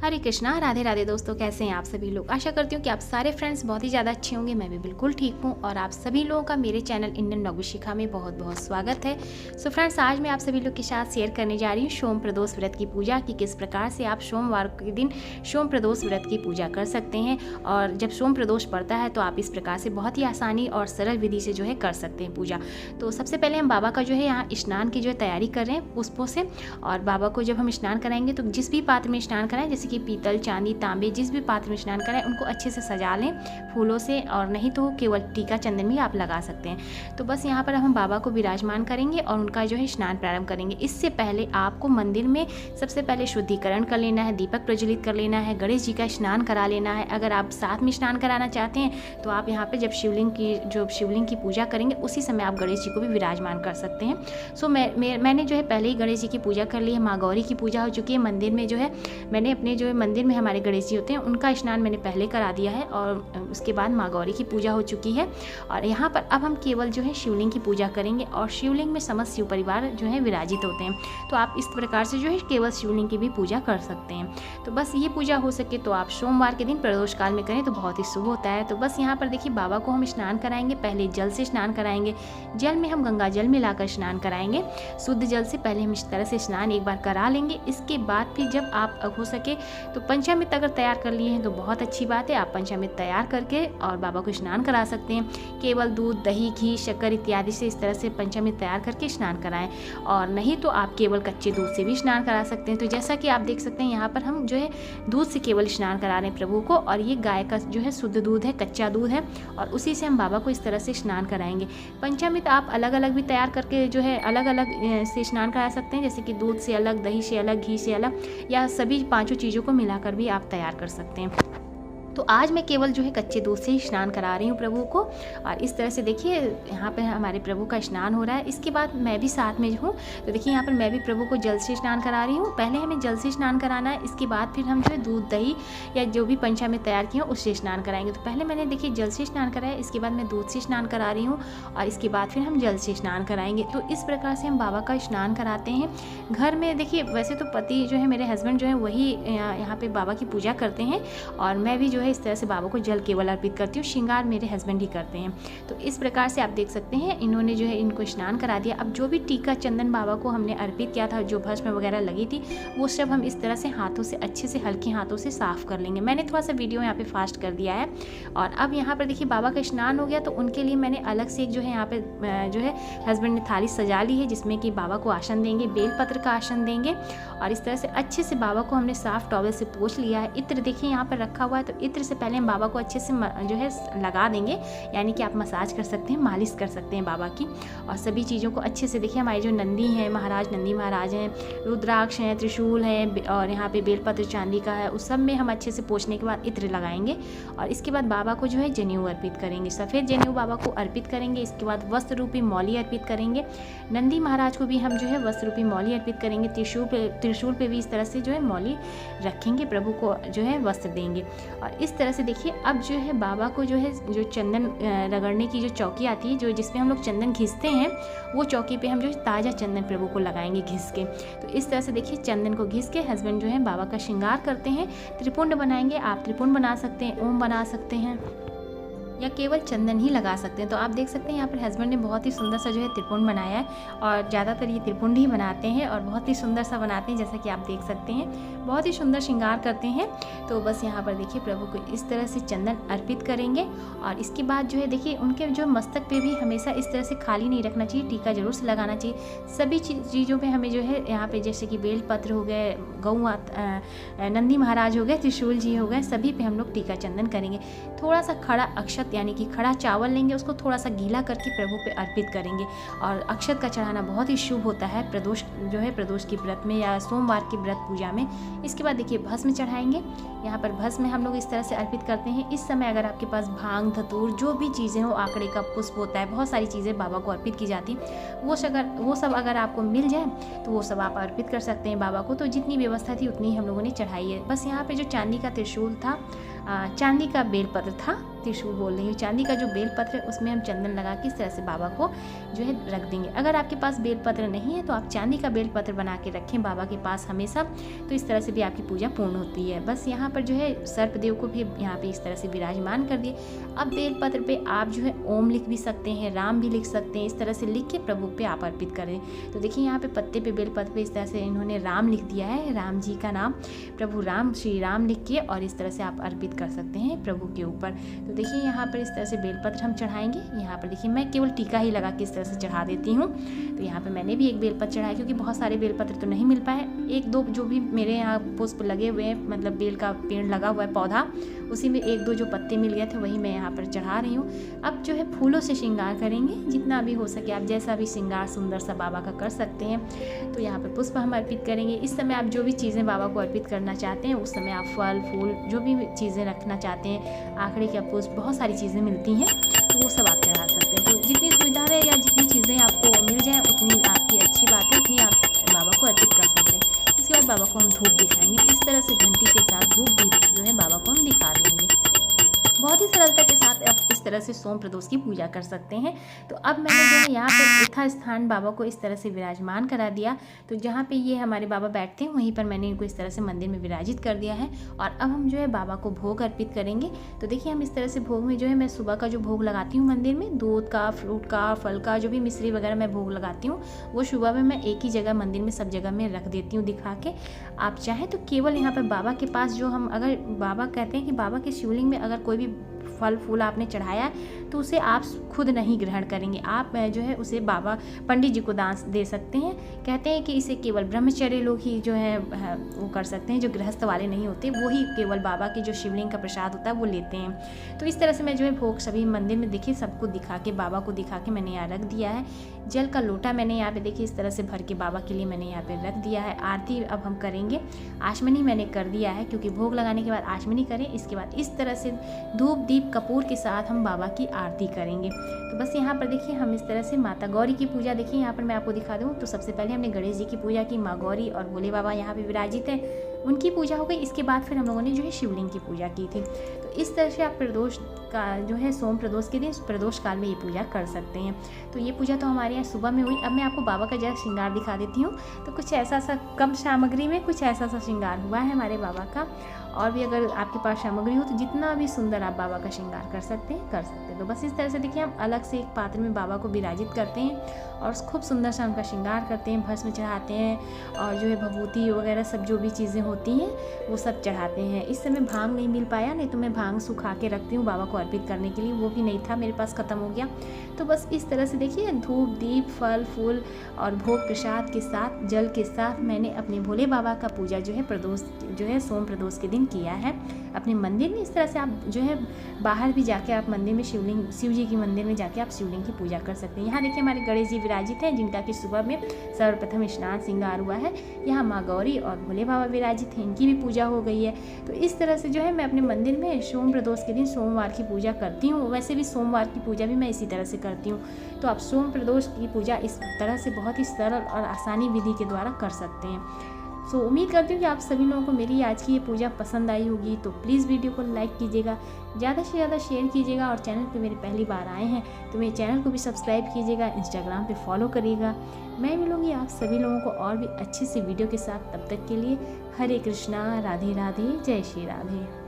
हरे कृष्णा, राधे राधे दोस्तों, कैसे हैं आप सभी लोग। आशा करती हूँ कि आप सारे फ्रेंड्स बहुत ही ज़्यादा अच्छे होंगे। मैं भी बिल्कुल ठीक हूँ और आप सभी लोगों का मेरे चैनल इंडियन नवशिखा में बहुत बहुत स्वागत है। सो फ्रेंड्स, आज मैं आप सभी लोग के साथ शेयर करने जा रही हूँ सोम प्रदोष व्रत की पूजा कि किस प्रकार से आप सोमवार के दिन सोम प्रदोष व्रत की पूजा कर सकते हैं। और जब सोम प्रदोष पड़ता है तो आप इस प्रकार से बहुत ही आसानी और सरल विधि से जो है कर सकते हैं पूजा। तो सबसे पहले हम बाबा का जो है यहाँ स्नान की जो है तैयारी कर रहे हैं पुष्पों से। और बाबा को जब हम स्नान कराएंगे तो जिस भी पात्र में स्नान कराएं, जैसे कि पीतल, चांदी, तांबे, जिस भी पात्र में स्नान कराएं उनको अच्छे से सजा लें फूलों से, और नहीं तो केवल टीका चंदन भी आप लगा सकते हैं। तो बस यहाँ पर हम बाबा को विराजमान करेंगे और उनका जो है स्नान प्रारंभ करेंगे। इससे पहले आपको मंदिर में सबसे पहले शुद्धिकरण कर लेना है, दीपक प्रज्वलित कर लेना है, गणेश जी का स्नान करा लेना है। अगर आप साथ में स्नान कराना चाहते हैं तो आप यहाँ पर जब शिवलिंग की पूजा करेंगे उसी समय आप गणेश जी को भी विराजमान कर सकते हैं। सो मैंने जो है पहले ही गणेश जी की पूजा कर ली है। माँ गौरी की पूजा हो चुकी है। मंदिर में जो है मैंने अपने जो है मंदिर में हमारे गणेश जी होते हैं उनका स्नान मैंने पहले करा दिया है और उसके बाद माँ गौरी की पूजा हो चुकी है। और यहाँ पर अब हम केवल जो है शिवलिंग की पूजा करेंगे और शिवलिंग में समस्त शिव परिवार जो है विराजित होते हैं। तो आप इस प्रकार से जो है केवल शिवलिंग की भी पूजा कर सकते हैं। तो बस ये पूजा हो सके तो आप सोमवार के दिन प्रदोष काल में करें तो बहुत ही शुभ होता है। तो बस यहाँ पर देखिए बाबा को हम स्नान कराएंगे। पहले जल से स्नान कराएंगे। जल में हम गंगा जल मिलाकर स्नान कराएंगे। शुद्ध जल से पहले हम इस तरह से स्नान एक बार करा लेंगे। इसके बाद फिर जब आप हो सके तो पंचामृत अगर तैयार कर लिए हैं तो बहुत अच्छी बात है। आप पंचामृत तैयार करके और बाबा को स्नान करा सकते हैं। केवल दूध, दही, घी, शक्कर इत्यादि से इस तरह से पंचामृत तैयार करके स्नान कराएं। और नहीं तो आप केवल कच्चे दूध से भी स्नान करा सकते हैं। तो जैसा कि आप देख सकते हैं यहाँ पर हम जो है दूध से केवल स्नान करा रहे हैं प्रभु को। और ये गाय का जो है शुद्ध दूध है, कच्चा दूध है, और उसी से हम बाबा को इस तरह से स्नान कराएंगे। पंचामृत आप अलग अलग भी तैयार करके जो है अलग अलग से स्नान करा सकते हैं, जैसे कि दूध से अलग, दही से अलग, घी से अलग, या सभी पांचों चीज़ों को मिलाकर भी आप तैयार कर सकते हैं। तो आज मैं केवल जो है कच्चे दूध से ही स्नान करा रही हूँ प्रभु को। और इस तरह से देखिए यहाँ पे हमारे प्रभु का स्नान हो रहा है। इसके बाद मैं भी साथ में हूँ। तो देखिए यहाँ पर मैं भी प्रभु को जल से स्नान करा रही हूँ। पहले हमें जल से स्नान कराना है, इसके बाद फिर हम जो है दूध, दही या जो भी पंचामृत तैयार किए उससे स्नान कराएंगे। तो पहले मैंने देखिए जल से स्नान कराया, इसके बाद मैं दूध से स्नान करा रही हूँ और इसके बाद फिर हम जल से स्नान कराएंगे। तो इस प्रकार से हम बाबा का स्नान कराते हैं। घर में देखिए वैसे तो पति जो है मेरे हस्बैंड जो है वही यहाँ पे बाबा की पूजा करते हैं और मैं भी जो है इस तरह से बाबा को जल केवल अर्पित करती हूँ। श्रृंगार मेरे हस्बैंड ही करते हैं। तो इस प्रकार से आप देख सकते हैं इन्होंने जो है इनको स्नान करा दिया। अब जो भी टीका चंदन बाबा को हमने अर्पित किया था, जो भस्म वगैरह लगी थी, वो सब हम इस तरह से हाथों से अच्छे से हल्के हाथों से साफ कर लेंगे। मैंने थोड़ा सा वीडियो यहाँ पे फास्ट कर दिया है। और अब यहाँ पर देखिए बाबा का स्नान हो गया तो उनके लिए मैंने अलग से एक जो है यहाँ पे जो है हस्बैंड ने थाली सजा ली है, जिसमें कि बाबा को आसन देंगे, बेलपत्र का आसन देंगे। और इस तरह से अच्छे से बाबा को हमने साफ टॉवल से पोंछ लिया है। इत्र देखिए यहाँ पर रखा हुआ है, तो इत्र से पहले हम बाबा को अच्छे से जो है लगा देंगे, यानी कि आप मसाज कर सकते हैं, मालिश कर सकते हैं बाबा की। और सभी चीज़ों को अच्छे से देखिए हमारे जो नंदी हैं महाराज, नंदी महाराज हैं, रुद्राक्ष हैं, त्रिशूल है और यहाँ पे बेलपत्र चांदी का है, उस सब में हम अच्छे से पोंछने के बाद इत्र लगाएंगे। और इसके बाद बाबा को जो है जनेऊ अर्पित करेंगे, सफ़ेद जनेऊ बाबा को अर्पित करेंगे। इसके बाद वस्त्र रूपी मौली अर्पित करेंगे। नंदी महाराज को भी हम जो है वस्त्र रूपी मौली अर्पित करेंगे। त्रिशूल पे भी इस तरह से जो है मौली रखेंगे, प्रभु को जो है वस्त्र देंगे। और इस तरह से देखिए अब जो है बाबा को जो है जो चंदन रगड़ने की जो चौकी आती है, जो जिसमें हम लोग चंदन घिसते हैं, वो चौकी पे हम जो है ताज़ा चंदन प्रभु को लगाएंगे घिस के। तो इस तरह से देखिए चंदन को घिस के हस्बैंड जो है बाबा का श्रृंगार करते हैं। त्रिपुंड बनाएंगे, आप त्रिपुंड बना सकते हैं, ओम बना सकते हैं, या केवल चंदन ही लगा सकते हैं। तो आप देख सकते हैं यहाँ पर हस्बैंड ने बहुत ही सुंदर सा जो है त्रिपुंड बनाया है। और ज़्यादातर ये त्रिपुंड ही बनाते हैं और बहुत ही सुंदर सा बनाते हैं, जैसा कि आप देख सकते हैं बहुत ही सुंदर श्रृंगार करते हैं। तो बस यहाँ पर देखिए प्रभु को इस तरह से चंदन अर्पित करेंगे। और इसके बाद जो है देखिए उनके जो मस्तक पे भी हमेशा इस तरह से खाली नहीं रखना चाहिए, टीका जरूर से लगाना चाहिए। सभी चीज़ों पे हमें जो है यहाँ पे जैसे कि बेलपत्र हो गए, गौ नंदी महाराज हो गए, त्रिशूल जी हो गए, सभी पे हम लोग टीका चंदन करेंगे। थोड़ा सा खड़ा अक्षत यानी कि खड़ा चावल लेंगे, उसको थोड़ा सा गीला करके प्रभु पे अर्पित करेंगे। और अक्षत का चढ़ाना बहुत ही शुभ होता है प्रदोष जो है प्रदोष की व्रत में या सोमवार की व्रत पूजा में। इसके बाद देखिए भस्म चढ़ाएंगे। यहाँ पर भस्म हम लोग इस तरह से अर्पित करते हैं। इस समय अगर आपके पास भांग, धतूर, जो भी चीज़ें हो, आंकड़े का पुष्प होता है, बहुत सारी चीज़ें बाबा को अर्पित की जाती, वो सब अगर आपको मिल जाए तो वो सब आप अर्पित कर सकते हैं बाबा को। तो जितनी व्यवस्था थी उतनी हम लोगों ने चढ़ाई है। बस यहाँ पे जो चांदी का त्रिशूल था चांदी का बेलपत्र था, त्रिशूल बोल रही हूँ, चांदी का जो बेलपत्र है उसमें हम चंदन लगा के इस तरह से बाबा को जो है रख देंगे। अगर आपके पास बेलपत्र नहीं है तो आप चांदी का बेलपत्र बना के रखें बाबा के पास हमेशा, तो इस तरह से भी आपकी पूजा पूर्ण होती है। बस यहाँ पर जो है सर्पदेव को भी यहाँ पे इस तरह से विराजमान कर दिए। अब बेलपत्र पे आप जो है ओम लिख भी सकते हैं, राम भी लिख सकते हैं, इस तरह से लिख के प्रभु पे आप अर्पित करें। तो देखिए यहाँ पे पत्ते पे बेलपत्र पे इस तरह से इन्होंने राम लिख दिया है, राम जी का नाम प्रभु राम, श्री राम लिख के और इस तरह से आप अर्पित कर सकते हैं प्रभु के ऊपर। तो देखिए यहाँ पर इस तरह से बेलपत्र हम चढ़ाएंगे। यहाँ पर देखिए मैं केवल टीका ही लगा के इस तरह से चढ़ा देती हूँ। तो यहाँ पे मैंने भी एक बेलपत्र चढ़ाया, क्योंकि बहुत सारे बेलपत्र तो नहीं मिल पाए, एक दो जो भी मेरे यहाँ पुष्प लगे हुए हैं, मतलब बेल का पेड़ लगा हुआ है पौधा, उसी में एक दो जो पत्ते मिल गए थे वही मैं यहाँ पर चढ़ा रही हूँ। अब जो है फूलों से श्रृंगार करेंगे, जितना भी हो सके आप जैसा भी श्रृंगार सुंदर सा बाबा का कर सकते हैं। तो यहाँ पर पुष्प हम अर्पित करेंगे। इस समय आप जो भी चीज़ें बाबा को अर्पित करना चाहते हैं, उस समय आप फल फूल जो भी चीज़ें रखना चाहते हैं, आखिरी का पुष्प, बहुत सारी चीज़ें मिलती हैं, तो वो सब आप चढ़ा सकते हैं। तो जितनी सुविधा है या जितनी चीज़ें आपको मिल जाए उतनी आपकी अच्छी बात है, उतनी आप बाबा को अर्पित कर सकते हैं। इसके बाद बाबा को हम धूप दिखाएंगे, इस तरह से घंटी के साथ धूप दीप जो है बाबा को हम दिखा देंगे। बहुत ही सरलता के साथ आप इस तरह से सोम प्रदोष की पूजा कर सकते हैं। तो अब मैंने जो है यहाँ पर यथा स्थान बाबा को इस तरह से विराजमान करा दिया। तो जहाँ पे ये हमारे बाबा बैठते हैं वहीं पर मैंने इनको इस तरह से मंदिर में विराजित कर दिया है। और अब हम जो है बाबा को भोग अर्पित करेंगे। तो देखिए हम इस तरह से भोग में जो है मैं सुबह का जो भोग लगाती हूँ मंदिर में, दूध का, फ्रूट का, फल का, जो भी मिश्री वगैरह मैं भोग लगाती हूँ, वो सुबह में मैं एक ही जगह मंदिर में सब जगह में रख देती हूँ दिखा के। आप चाहें तो केवल यहाँ पर बाबा के पास जो हम, अगर बाबा कहते हैं कि बाबा के शिवलिंग में अगर कोई भी फल फूल आपने चढ़ाया तो उसे आप खुद नहीं ग्रहण करेंगे, आप जो है उसे बाबा पंडित जी को दान दे सकते हैं। कहते हैं कि इसे केवल ब्रह्मचर्य लोग ही जो है वो कर सकते हैं, जो गृहस्थ वाले नहीं होते वो ही केवल बाबा के जो शिवलिंग का प्रसाद होता है वो लेते हैं। तो इस तरह से मैं जो है भोग सभी मंदिर में देखिए सबको दिखा के, बाबा को दिखा के मैंने यहाँ रख दिया है। जल का लोटा मैंने यहाँ पे देखिए इस तरह से भर के बाबा के लिए मैंने यहाँ पे रख दिया है। आरती अब हम करेंगे, आचमनी मैंने कर दिया है, क्योंकि भोग लगाने के बाद आचमनी करें। इसके बाद इस तरह से धूप दीप कपूर के साथ हम बाबा की आरती करेंगे। तो बस यहाँ पर देखिए हम इस तरह से माता गौरी की पूजा, देखिए यहाँ पर मैं आपको दिखा दूँ। तो सबसे पहले हमने गणेश जी की पूजा की, माँ गौरी और भोले बाबा यहाँ पे विराजित है, उनकी पूजा हो गई। इसके बाद फिर हम लोगों ने जो है शिवलिंग की पूजा की थी। तो इस तरह से आप प्रदोष का जो है सोम प्रदोष के दिन प्रदोष काल में ये पूजा कर सकते हैं। तो ये पूजा तो हमारे यहाँ सुबह में हुई। अब मैं आपको बाबा का जरा श्रृंगार दिखा देती हूँ। तो कुछ ऐसा सा कम सामग्री में कुछ ऐसा सा श्रृंगार हुआ है हमारे बाबा का। और भी अगर आपके पास सामग्री हो तो जितना भी सुंदर आप बाबा का श्रृंगार कर सकते हैं कर सकते हैं। तो बस इस तरह से देखिए हम अलग से एक पात्र में बाबा को विराजित करते हैं और खूब सुंदर सा उनका श्रृंगार करते हैं, भस्म चढ़ाते हैं और जो है भभूति वगैरह सब जो भी चीज़ें होती हैं वो सब चढ़ाते हैं। इस समय भांग नहीं मिल पाया, नहीं तो मैं भांग सुखा के रखती हूँ बाबा को अर्पित करने के लिए, वो भी नहीं था मेरे पास, ख़त्म हो गया। तो बस इस तरह से देखिए धूप दीप फल फूल और भोग प्रसाद के साथ जल के साथ मैंने अपने भोले बाबा का पूजा जो है प्रदोष जो है सोम प्रदोष के दिन किया है अपने मंदिर में। इस तरह से आप जो है बाहर भी जाके आप मंदिर में शिवलिंग, शिव जी की मंदिर में जाके आप शिवलिंग की पूजा कर सकते हैं। यहाँ देखिए हमारे गणेश जी विराजित हैं, जिनका कि सुबह में सर्वप्रथम स्नान श्रृंगार हुआ है। यहाँ माँ गौरी और भोले बाबा विराजित हैं, इनकी भी पूजा हो गई है। तो इस तरह से जो है मैं अपने मंदिर में सोम प्रदोष के दिन सोमवार की पूजा करती हूँ। वैसे भी सोमवार की पूजा भी मैं इसी तरह से करती हूँ। तो आप सोम प्रदोष की पूजा इस तरह से बहुत ही सरल और आसानी विधि के द्वारा कर सकते हैं। सो उम्मीद करती हूँ कि आप सभी लोगों को मेरी आज की ये पूजा पसंद आई होगी। तो प्लीज़ वीडियो को लाइक कीजिएगा, ज़्यादा से ज़्यादा शेयर कीजिएगा और चैनल पे मेरी पहली बार आए हैं तो मेरे चैनल को भी सब्सक्राइब कीजिएगा, इंस्टाग्राम पे फॉलो करिएगा। मैं मिलूँगी आप सभी लोगों को और भी अच्छी सी वीडियो के साथ। तब तक के लिए हरे कृष्णा, राधे राधे, जय श्री राधे।